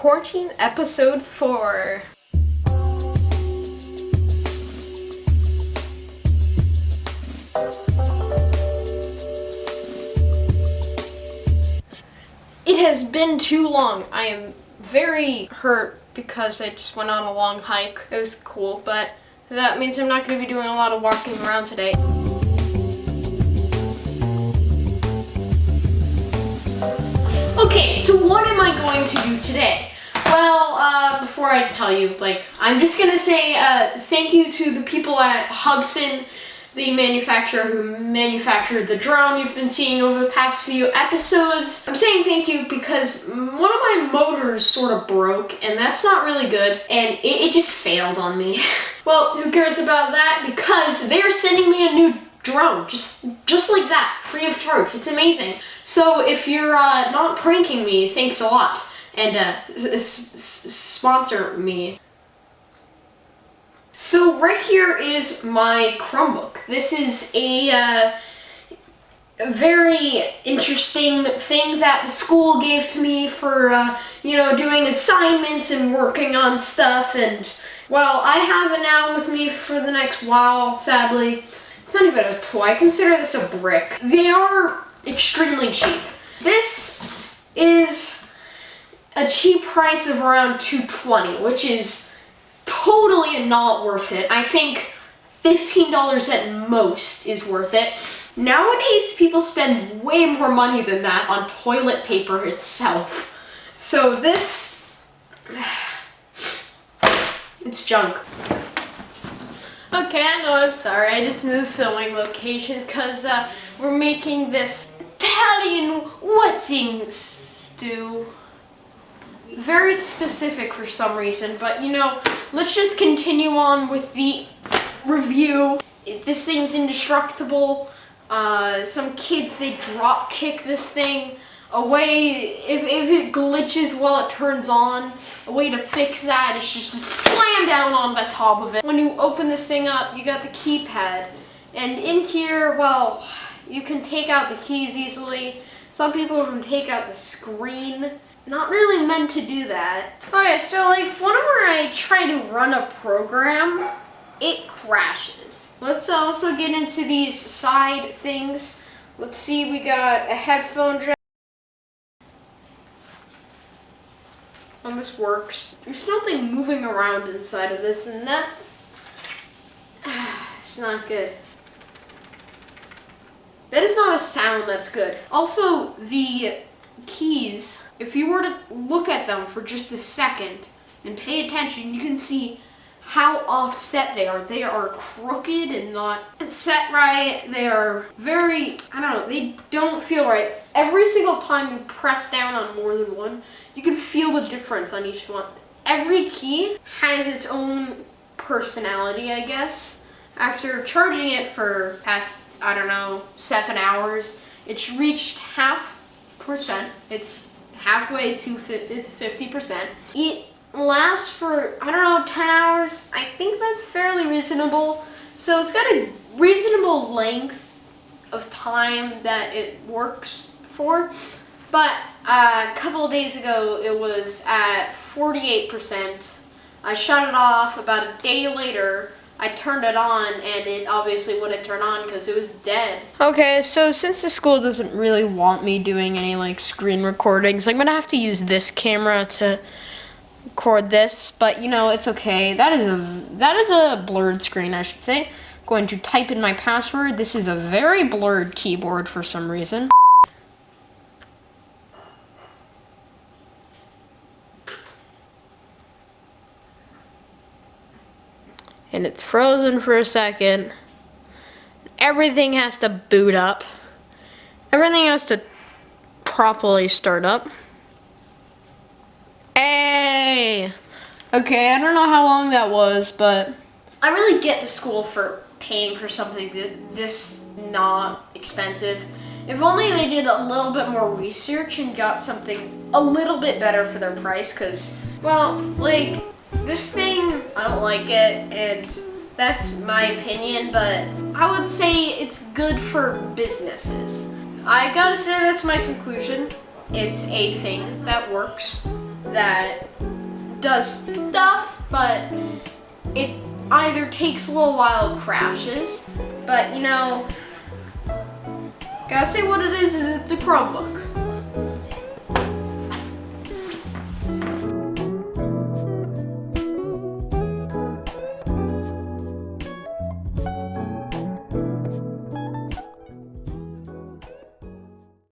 Quarantine episode 4. It has been too long. I am very hurt because I just went on a long hike. It was cool, but that means I'm not going to be doing a lot of walking around today. Okay, so what am I going to do today? Well, before I tell you, I'm just gonna say thank you to the people at Hubson, the manufacturer who manufactured the drone you've been seeing over the past few episodes. I'm saying thank you because one of my motors sort of broke, and that's not really good, and it just failed on me. Well, who cares about that? Because they're sending me a new drone, just like that, free of charge. It's amazing. So if you're not pranking me, thanks a lot, and sponsor me. So right here is my Chromebook. This is a very interesting thing that the school gave to me for doing assignments and working on stuff, and well, I have it now with me for the next while, sadly. It's not even a toy. I consider this a brick. They are extremely cheap. This is a cheap price of around $220, which is totally not worth it. I think $15 at most is worth it. Nowadays, people spend way more money than that on toilet paper itself. So this, it's junk. Okay, I know, I'm sorry. I just moved filming locations because we're making this Italian wedding stew. Very specific for some reason, but let's just continue on with the review. This thing's indestructible. Some kids, they drop kick this thing. A way, if it glitches while it turns on, a way to fix that is just to slam down on the top of it. When you open this thing up, you got the keypad. And in here, well, you can take out the keys easily. Some people can take out the screen. Not really meant to do that. Okay, so whenever I try to run a program, it crashes. Let's also get into these side things. Let's see, we got a headphone jack. And this works. There's something moving around inside of this, and that's it's not good. That is not a sound that's good. Also, the keys, if you were to look at them for just a second and pay attention, you can see how offset they are. They are crooked and not set right. They are very, they don't feel right. Every single time you press down on more than one, you can feel the difference on each one. Every key has its own personality, I guess. After charging it for past, 7 hours, it's reached 0.5%. It's halfway to it's 50%. It lasts for, 10 hours. I think that's fairly reasonable. So it's got a reasonable length of time that it works for. But a couple of days ago, it was at 48%. I shut it off. About a day later, I turned it on, and it obviously wouldn't turn on because it was dead. Okay, so since the school doesn't really want me doing any screen recordings, I'm gonna have to use this camera to record this. But it's okay. That is a blurred screen, I should say. I'm going to type in my password. This is a very blurred keyboard for some reason. And it's frozen for a second. Everything has to boot up. Everything has to properly start up. Hey! Okay, I don't know how long that was, but I really get the school for paying for something this not expensive. If only they did a little bit more research and got something a little bit better for their price, because, well, this thing, I don't like it, and that's my opinion, but I would say it's good for businesses. I gotta say that's my conclusion. It's a thing that works. that does stuff, but it either takes a little while or crashes. But you know, gotta say what it is it's a Chromebook.